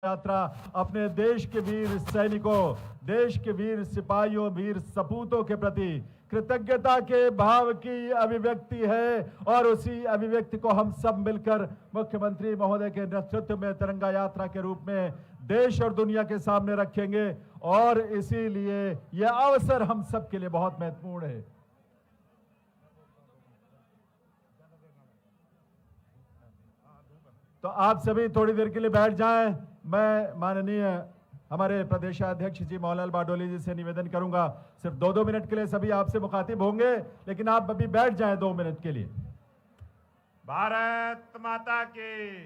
यात्रा अपने देश के वीर सैनिकों, देश के वीर सिपाहियों, वीर सपूतों के प्रति कृतज्ञता के भाव की अभिव्यक्ति है और उसी अभिव्यक्ति को हम सब मिलकर मुख्यमंत्री महोदय के नेतृत्व में तिरंगा यात्रा के रूप में देश और दुनिया के सामने रखेंगे और इसीलिए यह अवसर हम सब के लिए बहुत महत्वपूर्ण है। तो आप सभी थोड़ी देर के लिए बैठ जाएं। मैं माननीय हमारे प्रदेशाध्यक्ष जी मौलाल बारडोली जी से निवेदन करूंगा, सिर्फ 2-2 मिनट के लिए सभी आपसे मुखातिब होंगे, लेकिन आप अभी बैठ जाएं 2 मिनट के लिए। भारत माता की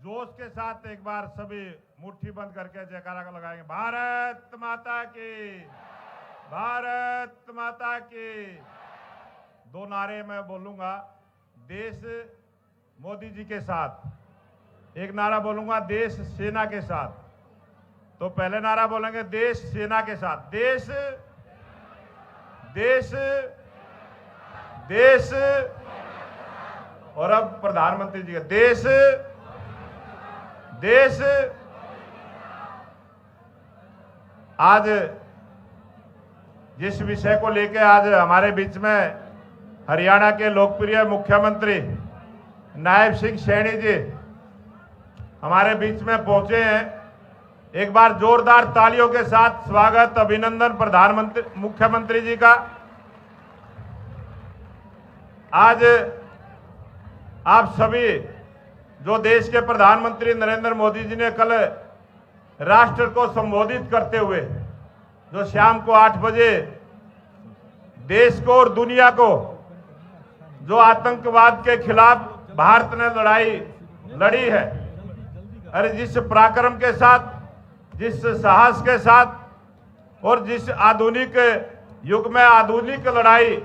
जोश के साथ एक बार सभी मुट्ठी बंद करके जयकारा लगाएंगे। भारत माता की, भारत माता की। 2 नारे मैं बोलूंगा, देश मोदी जी के साथ, एक नारा बोलूंगा देश सेना के साथ। तो पहले नारा बोलेंगे देश सेना के साथ, देश देश देश, और अब प्रधानमंत्री जी का देश देश। आज जिस विषय को लेकर आज हमारे बीच में हरियाणा के लोकप्रिय मुख्यमंत्री नायब सिंह सैनी जी हमारे बीच में पहुंचे हैं, एक बार जोरदार तालियों के साथ स्वागत, अभिनंदन प्रधानमंत्री मुख्यमंत्री जी का। आज आप सभी जो देश के प्रधानमंत्री नरेंद्र मोदी जी ने कल राष्ट्र को संबोधित करते हुए जो शाम को 8 बजे देश को और दुनिया को जो आतंकवाद के खिलाफ भारत ने लड़ाई लड़ी है, अरे जिस पराक्रम के साथ, जिस साहस के साथ और जिस आधुनिक युग में आधुनिक लड़ाई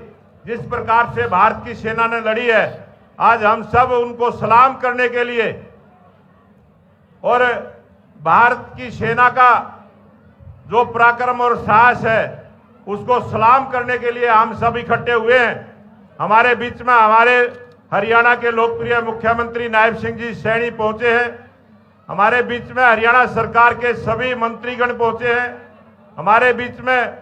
जिस प्रकार से भारत की सेना ने लड़ी है, आज हम सब उनको सलाम करने के लिए और भारत की सेना का जो पराक्रम और साहस है उसको सलाम करने के लिए हम सब इकट्ठे हुए हैं। हमारे बीच में हमारे हरियाणा के लोकप्रिय मुख्यमंत्री नायब सिंह जी सैनी पहुंचे हैं, हमारे बीच में हरियाणा सरकार के सभी मंत्रीगण पहुंचे हैं, हमारे बीच में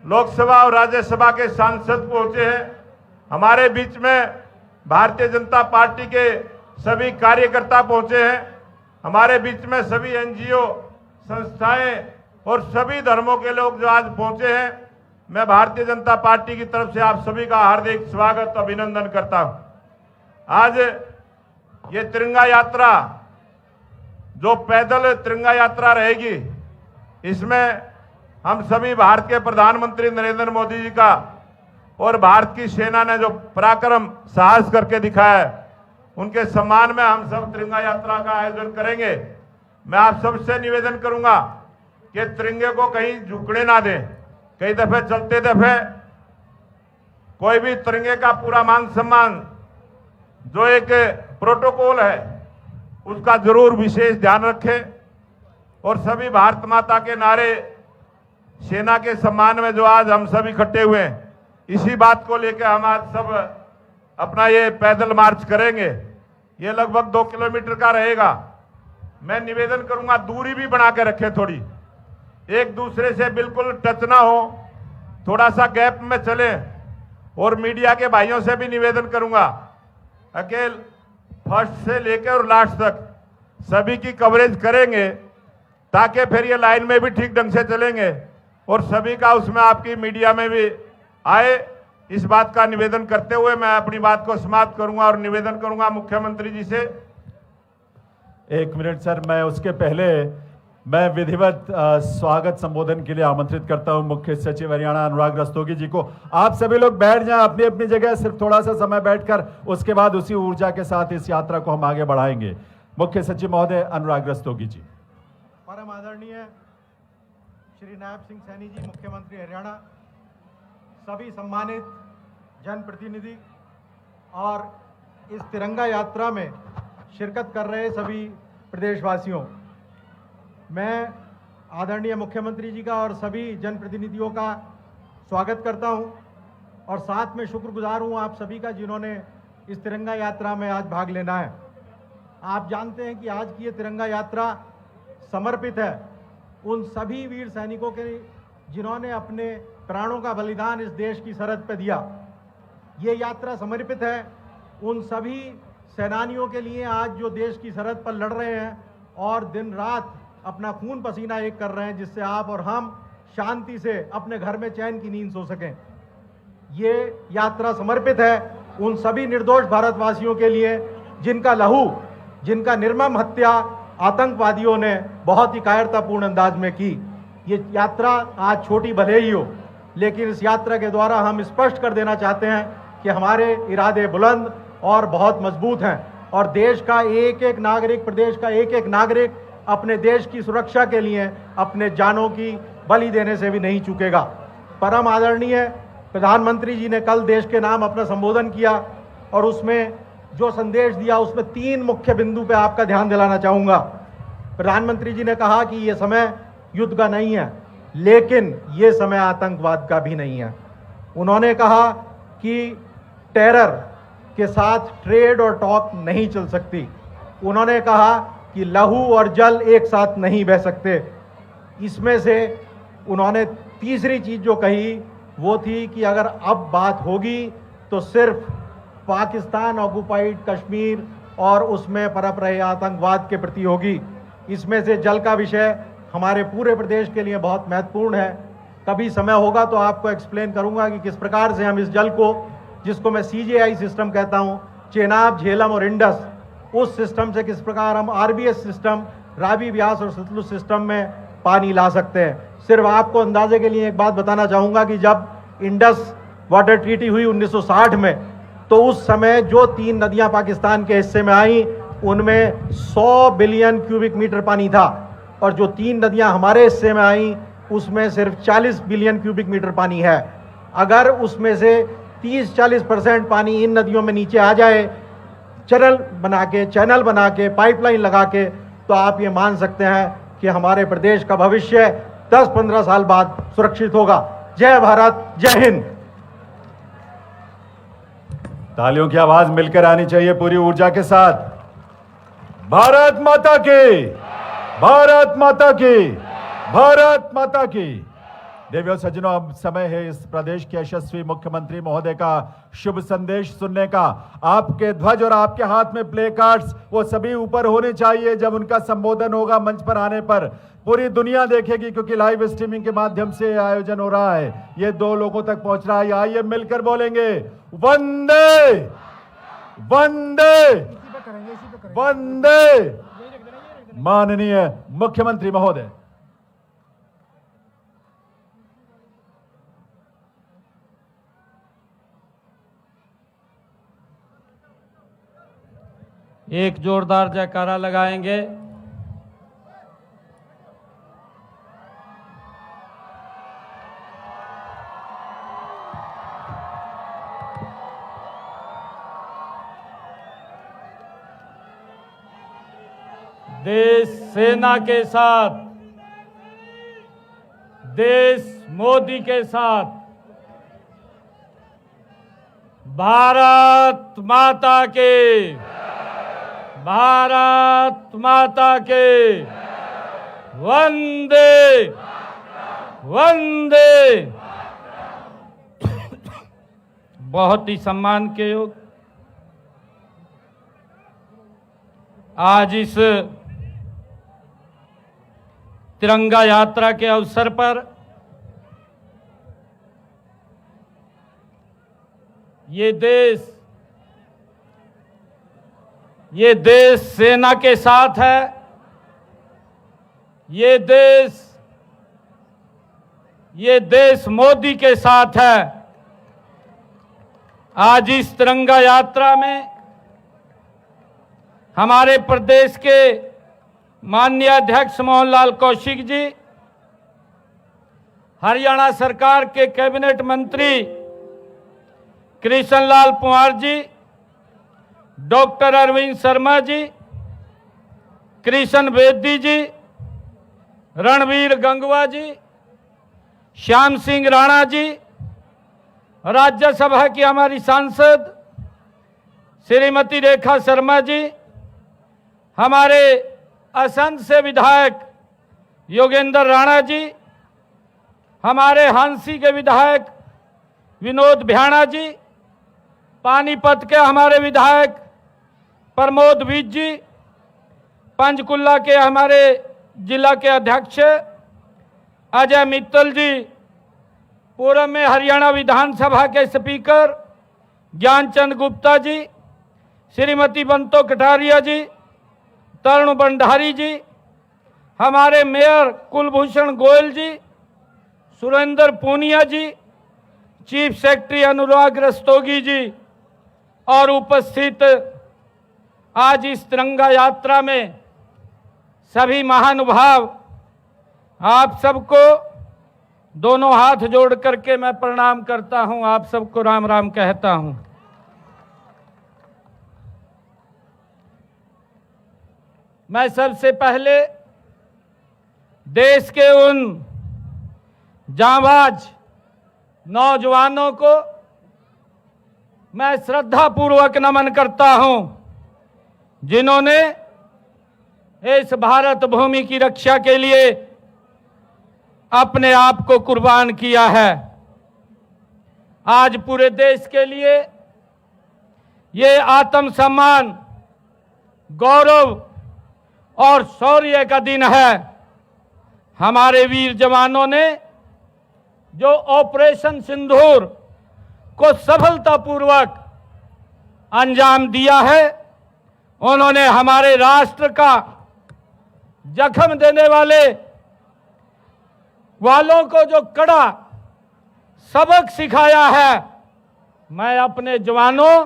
लोकसभा और राज्यसभा के सांसद पहुंचे हैं, हमारे बीच में भारतीय जनता पार्टी के सभी कार्यकर्ता पहुंचे हैं, हमारे बीच में सभी एनजीओ संस्थाएं और सभी धर्मों के लोग जो आज पहुंचे हैं। मैं भारतीय जनता पार्टी की तरफ से आप सभी का हार्दिक स्वागत अभिनंदन करता हूं। आज ये तिरंगा यात्रा जो पैदल तिरंगा यात्रा रहेगी, इसमें हम सभी भारत के प्रधानमंत्री नरेंद्र मोदी जी का और भारत की सेना ने जो पराक्रम साहस करके दिखाया है, उनके सम्मान में हम सब तिरंगा यात्रा का आयोजन करेंगे। मैं आप सबसे निवेदन करूंगा कि तिरंगे को कहीं झुकने ना दें। कई दफे चलते दफे कोई भी तिरंगे का पूरा मान सम्मान जो एक प्रोटोकॉल है उसका जरूर विशेष ध्यान रखें और सभी भारत माता के नारे सेना के सम्मान में जो आज हम सब इकट्ठे हुए हैं, इसी बात को लेकर हम आज सब अपना ये पैदल मार्च करेंगे। ये लगभग 2 किलोमीटर का रहेगा। मैं निवेदन करूंगा दूरी भी बना के रखें, थोड़ी एक दूसरे से बिल्कुल टच ना हो, थोड़ा सा गैप में चलें। और मीडिया के भाइयों से भी निवेदन करूंगा अकेल फर्स्ट से लेकर और लास्ट तक सभी की कवरेज करेंगे, ताकि फिर ये लाइन में भी ठीक ढंग से चलेंगे और सभी का उसमें आपकी मीडिया में भी आए। इस बात का निवेदन करते हुए मैं अपनी बात को समाप्त करूंगा और निवेदन करूंगा मुख्यमंत्री जी से। 1 मिनट सर, मैं उसके पहले मैं विधिवत स्वागत संबोधन के लिए आमंत्रित करता हूं मुख्य सचिव हरियाणा अनुराग रस्तोगी जी को। आप सभी लोग बैठ जाएं अपनी अपनी जगह, सिर्फ थोड़ा सा समय बैठकर, उसके बाद उसी ऊर्जा के साथ इस यात्रा को हम आगे बढ़ाएंगे। मुख्य सचिव महोदय अनुराग रस्तोगी जी। परम आदरणीय श्री नायब सिंह सैनी जी मुख्यमंत्री हरियाणा, सभी सम्मानित जनप्रतिनिधि और इस तिरंगा यात्रा में शिरकत कर रहे सभी प्रदेशवासियों, मैं आदरणीय मुख्यमंत्री जी का और सभी जनप्रतिनिधियों का स्वागत करता हूं और साथ में शुक्रगुजार हूं आप सभी का जिन्होंने इस तिरंगा यात्रा में आज भाग लेना है। आप जानते हैं कि आज की ये तिरंगा यात्रा समर्पित है उन सभी वीर सैनिकों के जिन्होंने अपने प्राणों का बलिदान इस देश की सरहद पर दिया। ये यात्रा समर्पित है उन सभी सेनानियों के लिए आज जो देश की सरहद पर लड़ रहे हैं और दिन रात अपना खून पसीना एक कर रहे हैं, जिससे आप और हम शांति से अपने घर में चैन की नींद सो सकें। ये यात्रा समर्पित है उन सभी निर्दोष भारतवासियों के लिए जिनका लहू, जिनका निर्मम हत्या आतंकवादियों ने बहुत ही कायरतापूर्ण अंदाज में की। ये यात्रा आज छोटी भले ही हो, लेकिन इस यात्रा के द्वारा हम स्पष्ट कर देना चाहते हैं कि हमारे इरादे बुलंद और बहुत मजबूत हैं और देश का एक एक नागरिक, प्रदेश का एक एक नागरिक अपने देश की सुरक्षा के लिए अपने जानों की बलि देने से भी नहीं चूकेगा। परम आदरणीय प्रधानमंत्री जी ने कल देश के नाम अपना संबोधन किया और उसमें जो संदेश दिया उसमें 3 मुख्य बिंदु पे आपका ध्यान दिलाना चाहूँगा। प्रधानमंत्री जी ने कहा कि ये समय युद्ध का नहीं है, लेकिन ये समय आतंकवाद का भी नहीं है। उन्होंने कहा कि टेरर के साथ ट्रेड और टॉक नहीं चल सकती। उन्होंने कहा कि लहू और जल एक साथ नहीं बह सकते। इसमें से उन्होंने तीसरी चीज़ जो कही वो थी कि अगर अब बात होगी तो सिर्फ पाकिस्तान ऑक्युपाइड कश्मीर और उसमें पनप रहे आतंकवाद के प्रति होगी। इसमें से जल का विषय हमारे पूरे प्रदेश के लिए बहुत महत्वपूर्ण है। कभी समय होगा तो आपको एक्सप्लेन करूंगा कि किस प्रकार से हम इस जल को, जिसको मैं CJI सिस्टम कहता हूं, चेनाब, झेलम और इंडस, उस सिस्टम से किस प्रकार हम RBS सिस्टम, रावी, व्यास और सतलुज सिस्टम में पानी ला सकते हैं। सिर्फ आपको अंदाजे के लिए एक बात बताना चाहूँगा कि जब इंडस वाटर ट्रीटी हुई 1960 में, तो उस समय जो 3 नदियाँ पाकिस्तान के हिस्से में आई उनमें 100 बिलियन क्यूबिक मीटर पानी था और जो 3 नदियाँ हमारे हिस्से में आई उसमें सिर्फ 40 बिलियन क्यूबिक मीटर पानी है। अगर उसमें से 30-40% पानी इन नदियों में नीचे आ जाए, चैनल बना के पाइपलाइन लगा के, तो आप ये मान सकते हैं कि हमारे प्रदेश का भविष्य 10-15 साल बाद सुरक्षित होगा। जय भारत, जय हिंद। तालियों की आवाज मिलकर आनी चाहिए पूरी ऊर्जा के साथ। भारत माता की, भारत माता की, भारत माता की। देवियों सज्जनों, अब समय है इस प्रदेश के यशस्वी मुख्यमंत्री महोदय का शुभ संदेश सुनने का। आपके ध्वज और आपके हाथ में प्ले कार्ड्स वो सभी ऊपर होने चाहिए जब उनका संबोधन होगा मंच पर आने पर। पूरी दुनिया देखेगी क्योंकि लाइव स्ट्रीमिंग के माध्यम से आयोजन हो रहा है, ये 2 लोगों तक पहुंच रहा है। आइए मिलकर बोलेंगे वंदे वंदे वंदे। माननीय मुख्यमंत्री महोदय। एक जोरदार जयकारा लगाएंगे। देश सेना के साथ, देश मोदी के साथ, भारत माता के, भारत माता के, वंदे वंदे। बहुत ही सम्मान के योग आज इस तिरंगा यात्रा के अवसर पर ये देश सेना के साथ है। ये देश मोदी के साथ है। आज इस तिरंगा यात्रा में हमारे प्रदेश के माननीय अध्यक्ष मोहन लाल कौशिक जी, हरियाणा सरकार के कैबिनेट मंत्री कृष्ण लाल पंवार जी, डॉक्टर अरविंद शर्मा जी, कृष्ण बेदी जी, रणवीर गंगवा जी, श्याम सिंह राणा जी, राज्यसभा की हमारी सांसद श्रीमती रेखा शर्मा जी, हमारे असंध से विधायक योगेंद्र राणा जी, हमारे हांसी के विधायक विनोद भ्याणा जी, पानीपत के हमारे विधायक प्रमोद विज जी, पंचकुला के हमारे जिला के अध्यक्ष अजय मित्तल जी, पूर्व में हरियाणा विधानसभा के स्पीकर ज्ञानचंद गुप्ता जी, श्रीमती बंतो कटारिया जी, तरुण भंडारी जी, हमारे मेयर कुलभूषण गोयल जी, सुरेंद्र पूनिया जी, चीफ सेक्रेटरी अनुराग रस्तोगी जी और उपस्थित आज इस तिरंगा यात्रा में सभी महानुभाव, आप सबको दोनों हाथ जोड़ करके मैं प्रणाम करता हूं, आप सबको राम राम कहता हूं। मैं सबसे पहले देश के उन जांबाज नौजवानों को मैं श्रद्धापूर्वक नमन करता हूं, जिन्होंने इस भारत भूमि की रक्षा के लिए अपने आप को कुर्बान किया है। आज पूरे देश के लिए ये आत्मसम्मान, गौरव और शौर्य का दिन है। हमारे वीर जवानों ने जो ऑपरेशन सिंदूर को सफलतापूर्वक अंजाम दिया है, उन्होंने हमारे राष्ट्र का जख्म देने वालों को जो कड़ा सबक सिखाया है। मैं अपने जवानों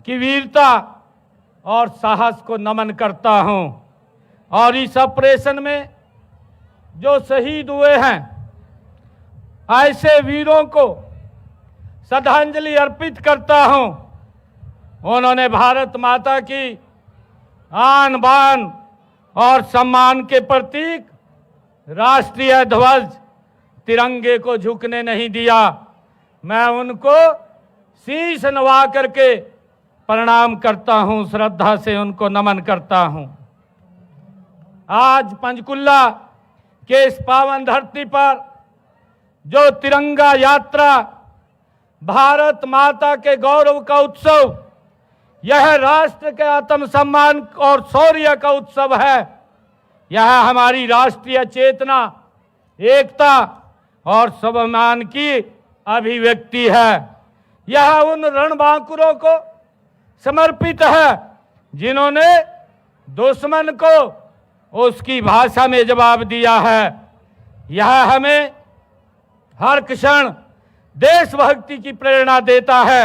की वीरता और साहस को नमन करता हूं और इस ऑपरेशन में जो शहीद हुए हैं, ऐसे वीरों को श्रद्धांजलि अर्पित करता हूं। उन्होंने भारत माता की आन बान और सम्मान के प्रतीक राष्ट्रीय ध्वज तिरंगे को झुकने नहीं दिया। मैं उनको शीश नवा करके प्रणाम करता हूं, श्रद्धा से उनको नमन करता हूं। आज पंचकुला के इस पावन धरती पर जो तिरंगा यात्रा, भारत माता के गौरव का उत्सव, यह राष्ट्र के आत्मसम्मान और शौर्य का उत्सव है। यह हमारी राष्ट्रीय चेतना, एकता और स्वाभिमान की अभिव्यक्ति है। यह उन रणबांकुरों को समर्पित है जिन्होंने दुश्मन को उसकी भाषा में जवाब दिया है। यह हमें हर क्षण देशभक्ति की प्रेरणा देता है।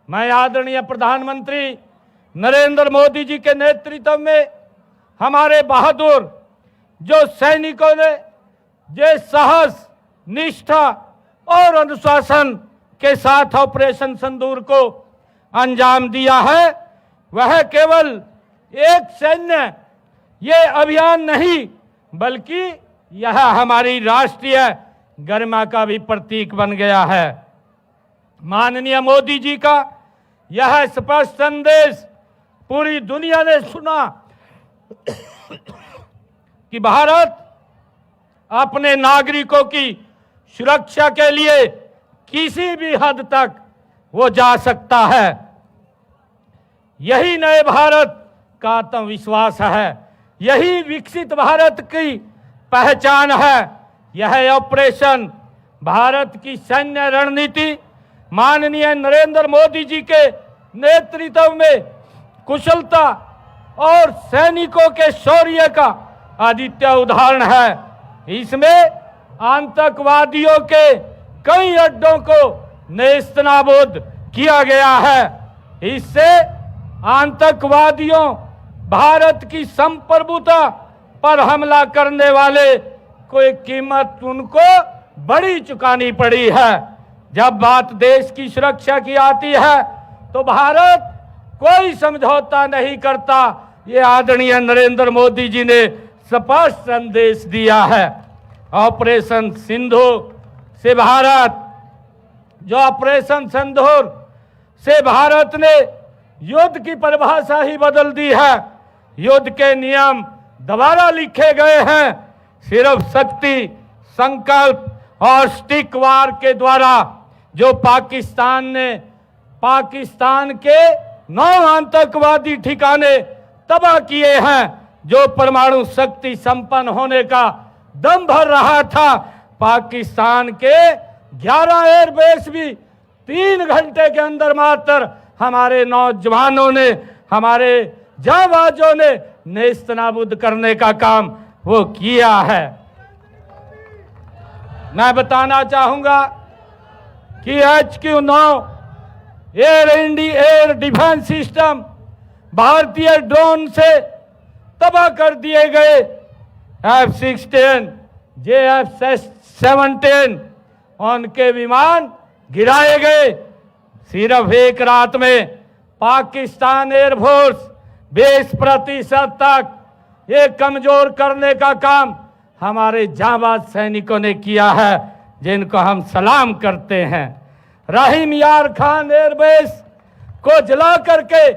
मैं आदरणीय प्रधानमंत्री नरेंद्र मोदी जी के नेतृत्व में हमारे बहादुर जो सैनिकों ने जो साहस, निष्ठा और अनुशासन के साथ ऑपरेशन सिंदूर को अंजाम दिया है, वह केवल एक सैन्य ये अभियान नहीं, बल्कि यह हमारी राष्ट्रीय गरिमा का भी प्रतीक बन गया है। माननीय मोदी जी का यह स्पष्ट संदेश पूरी दुनिया ने सुना कि भारत अपने नागरिकों की सुरक्षा के लिए किसी भी हद तक वो जा सकता है। यही नए भारत का आत्मविश्वास है, यही विकसित भारत की पहचान है। यह ऑपरेशन भारत की सैन्य रणनीति माननीय नरेंद्र मोदी जी के नेतृत्व में कुशलता और सैनिकों के शौर्य का अद्वितीय उदाहरण है। इसमें आतंकवादियों के कई अड्डों को नेस्तनाबूद किया गया है। इससे आतंकवादियों, भारत की संप्रभुता पर हमला करने वाले कोई कीमत उनको बड़ी चुकानी पड़ी है। जब बात देश की सुरक्षा की आती है तो भारत कोई समझौता नहीं करता। ये आदरणीय नरेंद्र मोदी जी ने स्पष्ट संदेश दिया है। ऑपरेशन सिंदूर से भारत, जो ऑपरेशन सिंदूर से भारत ने युद्ध की परिभाषा ही बदल दी है। युद्ध के नियम दोबारा लिखे गए हैं। सिर्फ शक्ति, संकल्प और स्टिक वार के द्वारा जो पाकिस्तान ने पाकिस्तान के 9 आतंकवादी ठिकाने तबाह किए हैं, जो परमाणु शक्ति संपन्न होने का दम भर रहा था, पाकिस्तान के 11 एयरबेस भी 3 घंटे के अंदर मात्र हमारे नौजवानों ने, हमारे जांबाजों ने नेस्तनाबूद करने का काम वो किया है। मैं बताना चाहूंगा कि HQ-9 एयर डिफेंस सिस्टम भारतीय ड्रोन से तबाह कर दिए गए। F-16, JF-17 उनके विमान गिराए गए। सिर्फ एक रात में पाकिस्तान एयरफोर्स 20% तक ये कमजोर करने का काम हमारे जांबाज सैनिकों ने किया है, जिनको हम सलाम करते हैं। रहीम यार खान एयरबेस को जला करके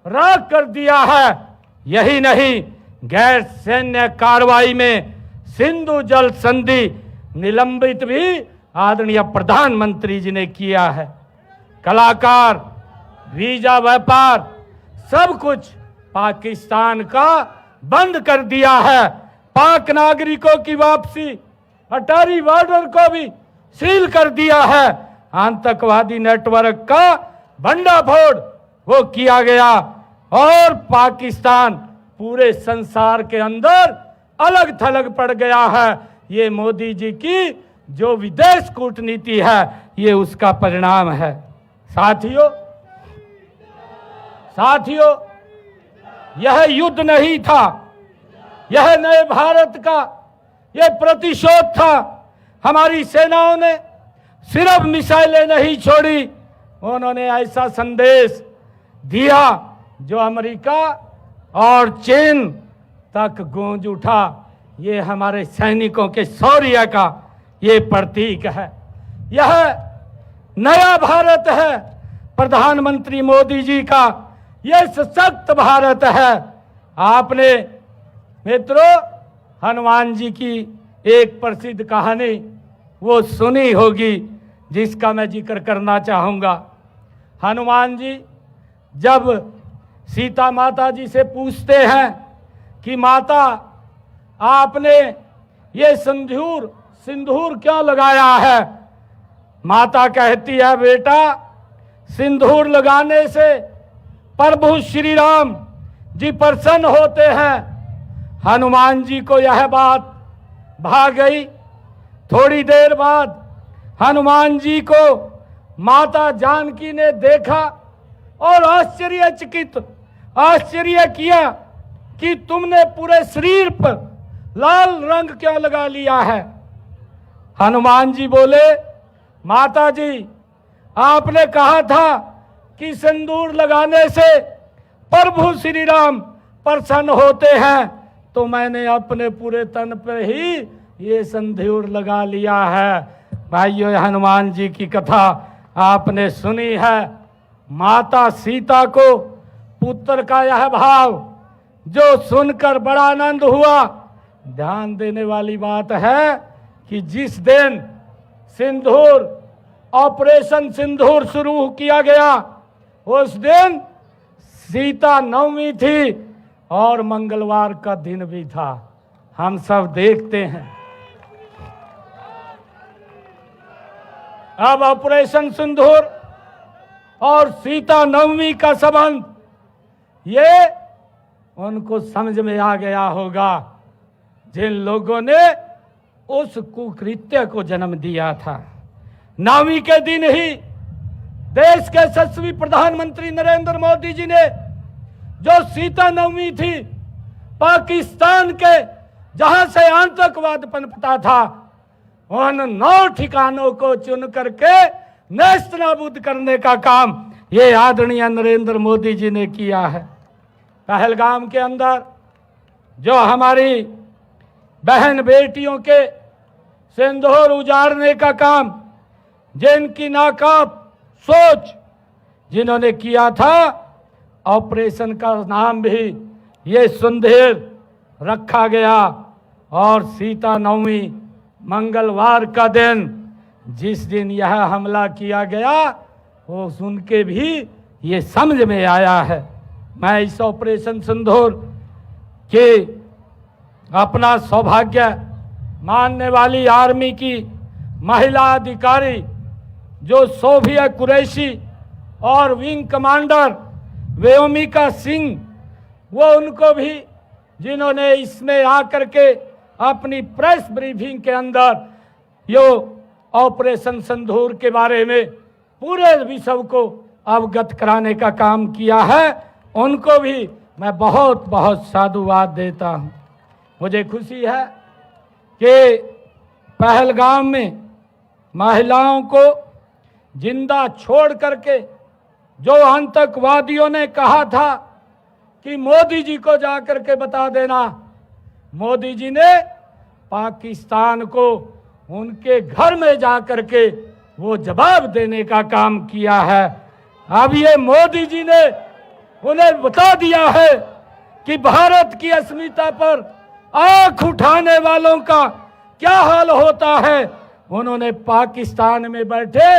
राख कर दिया है। यही नहीं, गैर सैन्य कार्रवाई में सिंधु जल संधि निलंबित भी आदरणीय प्रधानमंत्री जी ने किया है। कलाकार, वीजा व्यापार, सब कुछ पाकिस्तान का बंद कर दिया है। पाक नागरिकों की वापसी, अटारी बॉर्डर को भी सील कर दिया है। आतंकवादी नेटवर्क का भंडाफोड़ वो किया गया और पाकिस्तान पूरे संसार के अंदर अलग थलग पड़ गया है। ये मोदी जी की जो विदेश कूटनीति है, ये उसका परिणाम है। साथियों, यह युद्ध नहीं था, यह नए भारत का यह प्रतिशोध था। हमारी सेनाओं ने सिर्फ मिसाइलें नहीं छोड़ी, उन्होंने ऐसा संदेश दिया जो अमेरिका और चीन तक गूंज उठा। ये हमारे सैनिकों के शौर्य का ये प्रतीक है। यह नया भारत है प्रधानमंत्री मोदी जी का, यह सशक्त भारत है। आपने मित्रों हनुमान जी की एक प्रसिद्ध कहानी वो सुनी होगी, जिसका मैं जिक्र करना चाहूँगा। हनुमान जी जब सीता माता जी से पूछते हैं कि माता आपने ये सिंदूर क्यों लगाया है, माता कहती है बेटा सिंदूर लगाने से प्रभु श्री राम जी प्रसन्न होते हैं। हनुमान जी को यह बात भा गई। थोड़ी देर बाद हनुमान जी को माता जानकी ने देखा और आश्चर्य किया कि तुमने पूरे शरीर पर लाल रंग क्यों लगा लिया है। हनुमान जी बोले माता जी आपने कहा था कि सिंदूर लगाने से प्रभु श्री राम प्रसन्न होते हैं, तो मैंने अपने पूरे तन पर ही ये सिंदूर लगा लिया है। भाइयों, हनुमान जी की कथा आपने सुनी है। माता सीता को पुत्र का यह भाव जो सुनकर बड़ा आनंद हुआ। ध्यान देने वाली बात है कि जिस दिन ऑपरेशन सिंदूर शुरू किया गया, उस दिन सीता नवमी थी और मंगलवार का दिन भी था। हम सब देखते हैं। अब ऑपरेशन सिंदूर और सीता नवमी का संबंध ये उनको समझ में आ गया होगा जिन लोगों ने उस कुकृत्य को जन्म दिया था। नवमी के दिन ही देश के यशस्वी प्रधानमंत्री नरेंद्र मोदी जी ने जो सीता नवमी थी, पाकिस्तान के जहां से आतंकवाद पनपता था, उन 9 ठिकानों को चुन करके नेस्तनाबूद करने का काम ये आदरणीय नरेंद्र मोदी जी ने किया है। पहलगाम के अंदर जो हमारी बहन बेटियों के सिंदूर उजाड़ने का काम, जिनकी नाकाब सोच जिन्होंने किया था, ऑपरेशन का नाम भी ये सिंदूर रखा गया। और सीता नवमी मंगलवार का दिन, जिस दिन यह हमला किया गया, वो सुन के भी ये समझ में आया है। मैं इस ऑपरेशन सिंदूर के अपना सौभाग्य मानने वाली आर्मी की महिला अधिकारी जो सोफिया कुरैशी और विंग कमांडर व्योमिका सिंह, वो उनको भी जिन्होंने इसमें आकर के अपनी प्रेस ब्रीफिंग के अंदर यो ऑपरेशन सिंदूर के बारे में पूरे विश्व को अवगत कराने का काम किया है, उनको भी मैं बहुत बहुत साधुवाद देता हूँ। मुझे खुशी है कि पहलगाम में महिलाओं को जिंदा छोड़ करके जो आतंकवादियों ने कहा था कि मोदी जी को जाकर के बता देना, मोदी जी ने पाकिस्तान को उनके घर में जाकर के वो जवाब देने का काम किया है। अब ये मोदी जी ने उन्हें बता दिया है कि भारत की अस्मिता पर आंख उठाने वालों का क्या हाल होता है। उन्होंने पाकिस्तान में बैठे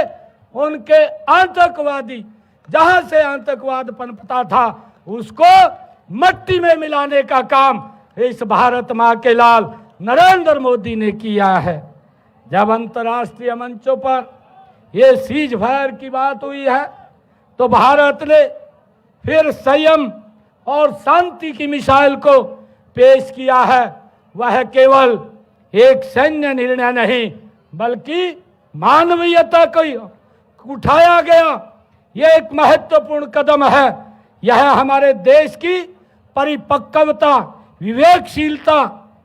उनके आतंकवादी, जहां से आतंकवाद पनपता था, उसको मट्टी में मिलाने का काम इस भारत मां के लाल नरेंद्र मोदी ने किया है। जब अंतर्राष्ट्रीय मंचों पर ये सीज फायर की बात हुई है तो भारत ने फिर संयम और शांति की मिसाइल को पेश किया है। वह केवल एक सैन्य निर्णय नहीं बल्कि मानवीयता को उठाया गया ये एक महत्वपूर्ण कदम है। यह हमारे देश की परिपक्वता, विवेकशीलता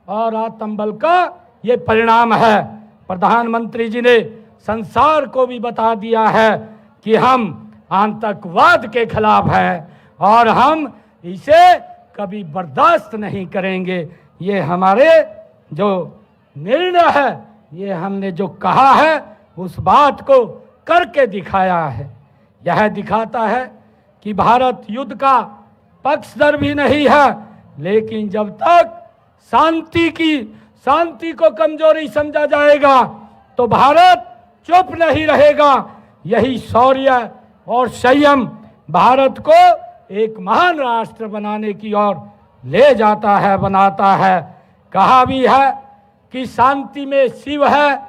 और आत्मबल का ये परिणाम है। प्रधानमंत्री जी ने संसार को भी बता दिया है कि हम आतंकवाद के खिलाफ हैं और हम इसे कभी बर्दाश्त नहीं करेंगे। ये हमारे जो निर्णय है, ये हमने जो कहा है उस बात को करके दिखाया है। यह दिखाता है कि भारत युद्ध का पक्षधर भी नहीं है, लेकिन जब तक शांति को कमजोरी समझा जाएगा तो भारत चुप नहीं रहेगा। यही शौर्य और संयम भारत को एक महान राष्ट्र बनाने की ओर ले जाता है, बनाता है। कहा भी है कि शांति में शिव है,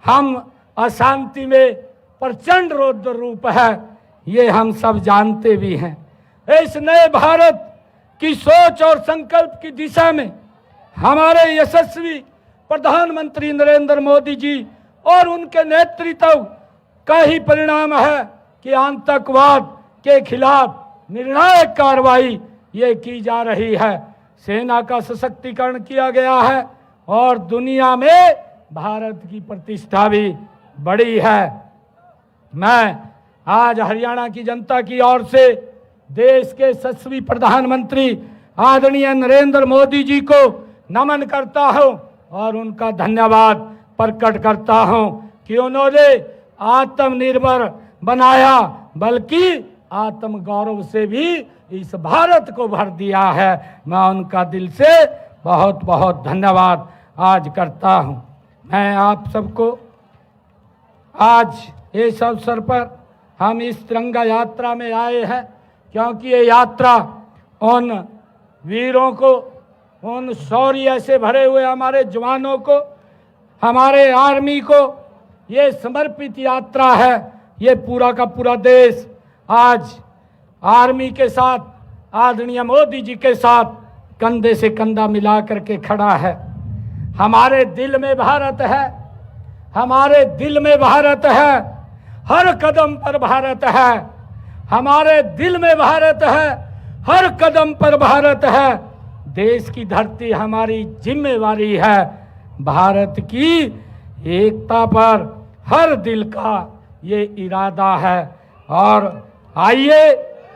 हम अशांति में प्रचंड रौद्र रूप है। ये हम सब जानते भी हैं। इस नए भारत की सोच और संकल्प की दिशा में हमारे यशस्वी प्रधानमंत्री नरेंद्र मोदी जी और उनके नेतृत्व का ही परिणाम है कि आतंकवाद के खिलाफ निर्णायक कार्रवाई ये की जा रही है। सेना का सशक्तिकरण किया गया है और दुनिया में भारत की प्रतिष्ठा भी बढ़ी है। मैं आज हरियाणा की जनता की ओर से देश के यशस्वी प्रधानमंत्री आदरणीय नरेंद्र मोदी जी को नमन करता हूं और उनका धन्यवाद प्रकट करता हूं कि उन्होंने आत्मनिर्भर बनाया, बल्कि आत्म गौरव से भी इस भारत को भर दिया है। मैं उनका दिल से बहुत बहुत धन्यवाद आज करता हूं। मैं आप सबको आज इस अवसर पर हम इस तिरंगा यात्रा में आए हैं क्योंकि ये यात्रा उन वीरों को, उन शौर्य से भरे हुए हमारे जवानों को, हमारे आर्मी को ये समर्पित यात्रा है। ये पूरा का पूरा देश आज आर्मी के साथ, आदरणीय मोदी जी के साथ कंधे से कंधा मिला करके खड़ा है। हमारे दिल में भारत है, हमारे दिल में भारत है, हर कदम पर भारत है, हमारे दिल में भारत है, हर कदम पर भारत है। देश की धरती हमारी जिम्मेवारी है। भारत की एकता पर हर दिल का ये इरादा है और आइए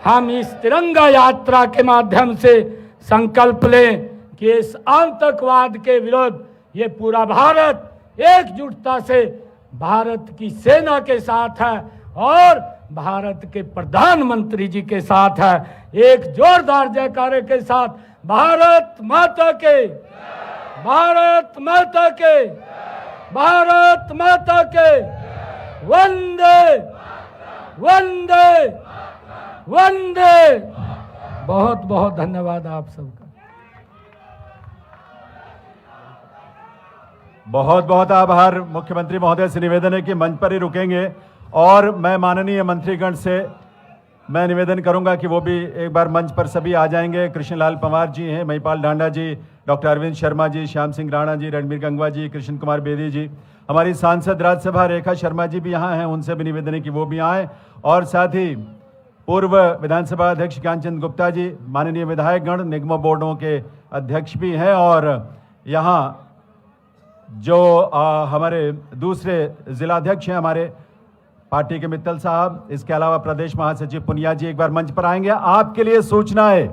हम इस तिरंगा यात्रा के माध्यम से संकल्प लें कि इस आतंकवाद के विरुद्ध ये पूरा भारत एकजुटता से भारत की सेना के साथ है और भारत के प्रधानमंत्री जी के साथ है। एक जोरदार जयकारे के साथ भारत माता के, भारत माता के, भारत माता के, वंदे वंदे वंदे। बहुत बहुत धन्यवाद आप सबका। बहुत बहुत आभार मुख्यमंत्री महोदय से। निवेदन है कि मंच पर ही रुकेंगे और मैं माननीय मंत्रीगण से मैं निवेदन करूंगा कि वो भी एक बार मंच पर सभी आ जाएंगे। कृष्णलाल पंवार जी हैं, महिपाल ढांडा जी, डॉक्टर अरविंद शर्मा जी, श्याम सिंह राणा जी, रणबीर गंगवा जी, कृष्ण कुमार बेदी जी, हमारी सांसद राज्यसभा रेखा शर्मा जी भी यहाँ हैं, उनसे भी निवेदन है कि वो भी आएँ। और साथ ही पूर्व विधानसभा अध्यक्ष ज्ञानचंद गुप्ता जी, माननीय विधायकगण, निगमों बोर्डों के अध्यक्ष भी हैं, और यहाँ जो हमारे दूसरे जिलाध्यक्ष हैं हमारे पार्टी के मित्तल साहब, इसके अलावा प्रदेश महासचिव पुनिया जी एक बार मंच पर आएंगे। आपके लिए सूचना है,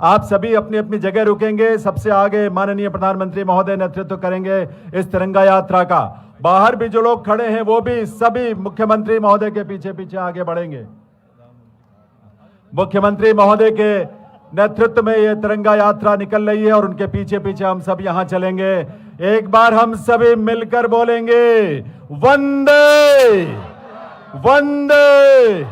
आप सभी अपनी अपनी जगह रुकेंगे। सबसे आगे माननीय प्रधानमंत्री महोदय नेतृत्व करेंगे इस तिरंगा यात्रा का। बाहर भी जो लोग खड़े हैं वो भी सभी मुख्यमंत्री महोदय के पीछे पीछे आगे बढ़ेंगे। मुख्यमंत्री महोदय के नेतृत्व में ये तिरंगा यात्रा निकल रही है और उनके पीछे पीछे हम सब यहां चलेंगे। एक बार हम सभी मिलकर बोलेंगे, वंदे वंदे